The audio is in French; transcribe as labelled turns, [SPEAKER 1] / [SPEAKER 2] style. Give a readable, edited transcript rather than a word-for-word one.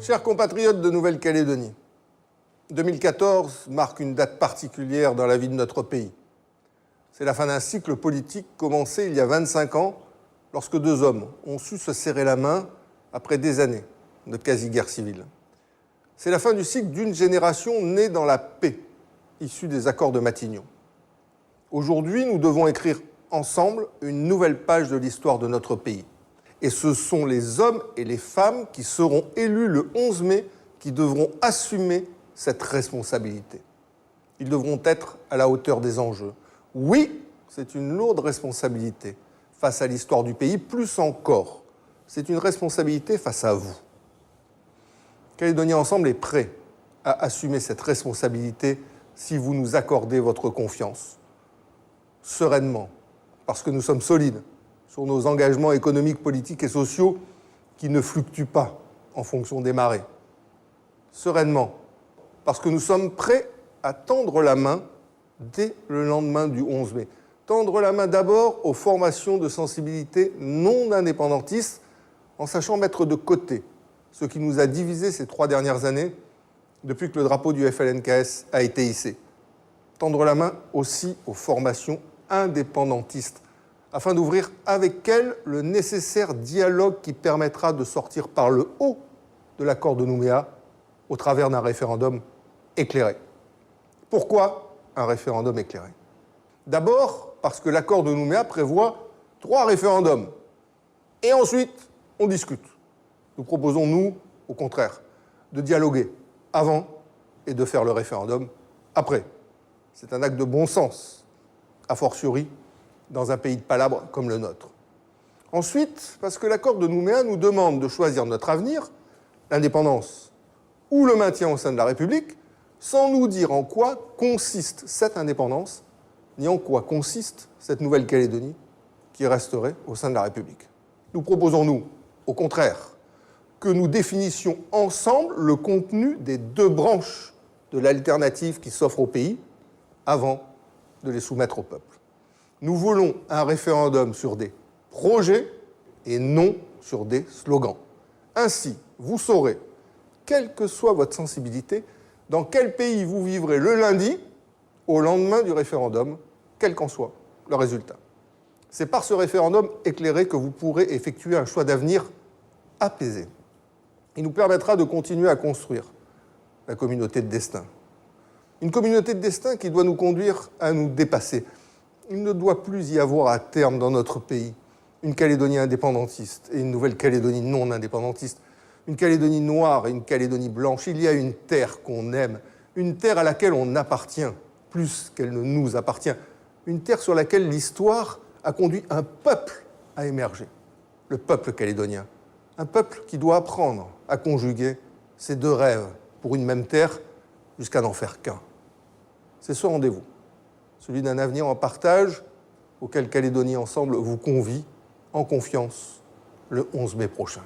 [SPEAKER 1] Chers compatriotes de Nouvelle-Calédonie, 2014 marque une date particulière dans la vie de notre pays. C'est la fin d'un cycle politique commencé il y a 25 ans, lorsque deux hommes ont su se serrer la main après des années de quasi-guerre civile. C'est la fin du cycle d'une génération née dans la paix, issue des accords de Matignon. Aujourd'hui, nous devons écrire ensemble une nouvelle page de l'histoire de notre pays. Et ce sont les hommes et les femmes qui seront élus le 11 mai qui devront assumer cette responsabilité. Ils devront être à la hauteur des enjeux. Oui, c'est une lourde responsabilité face à l'histoire du pays, plus encore, c'est une responsabilité face à vous. Calédonie Ensemble est prêt à assumer cette responsabilité si vous nous accordez votre confiance. Sereinement, parce que nous sommes solides sur nos engagements économiques, politiques et sociaux qui ne fluctuent pas en fonction des marées. Sereinement, parce que nous sommes prêts à tendre la main dès le lendemain du 11 mai. Tendre la main d'abord aux formations de sensibilité non indépendantistes, en sachant mettre de côté ce qui nous a divisés ces 3 dernières années, depuis que le drapeau du FLNKS a été hissé. Tendre la main aussi aux formations indépendantistes, afin d'ouvrir avec elles le nécessaire dialogue qui permettra de sortir par le haut de l'accord de Nouméa au travers d'un référendum éclairé. Pourquoi un référendum éclairé? D'abord, parce que l'accord de Nouméa prévoit 3 référendums. Et ensuite, on discute. Nous proposons, nous, au contraire, de dialoguer avant et de faire le référendum après. C'est un acte de bon sens, a fortiori dans un pays de palabres comme le nôtre. Ensuite, parce que l'accord de Nouméa nous demande de choisir notre avenir, l'indépendance ou le maintien au sein de la République, sans nous dire en quoi consiste cette indépendance, ni en quoi consiste cette Nouvelle-Calédonie qui resterait au sein de la République. Nous proposons, nous, au contraire, que nous définissions ensemble le contenu des 2 branches de l'alternative qui s'offre au pays avant de les soumettre au peuple. Nous voulons un référendum sur des projets et non sur des slogans. Ainsi, vous saurez, quelle que soit votre sensibilité, dans quel pays vous vivrez le lundi au lendemain du référendum, quel qu'en soit le résultat. C'est par ce référendum éclairé que vous pourrez effectuer un choix d'avenir apaisé. Il nous permettra de continuer à construire la communauté de destin. Une communauté de destin qui doit nous conduire à nous dépasser. Il ne doit plus y avoir à terme dans notre pays une Calédonie indépendantiste et une Nouvelle-Calédonie non indépendantiste, une Calédonie noire et une Calédonie blanche. Il y a une terre qu'on aime, une terre à laquelle on appartient, plus qu'elle ne nous appartient, une terre sur laquelle l'histoire a conduit un peuple à émerger, le peuple calédonien, un peuple qui doit apprendre à conjuguer ces 2 rêves pour une même terre jusqu'à n'en faire qu'un. C'est ce rendez-vous, celui d'un avenir en partage auquel Calédonie Ensemble vous convie en confiance le 11 mai prochain.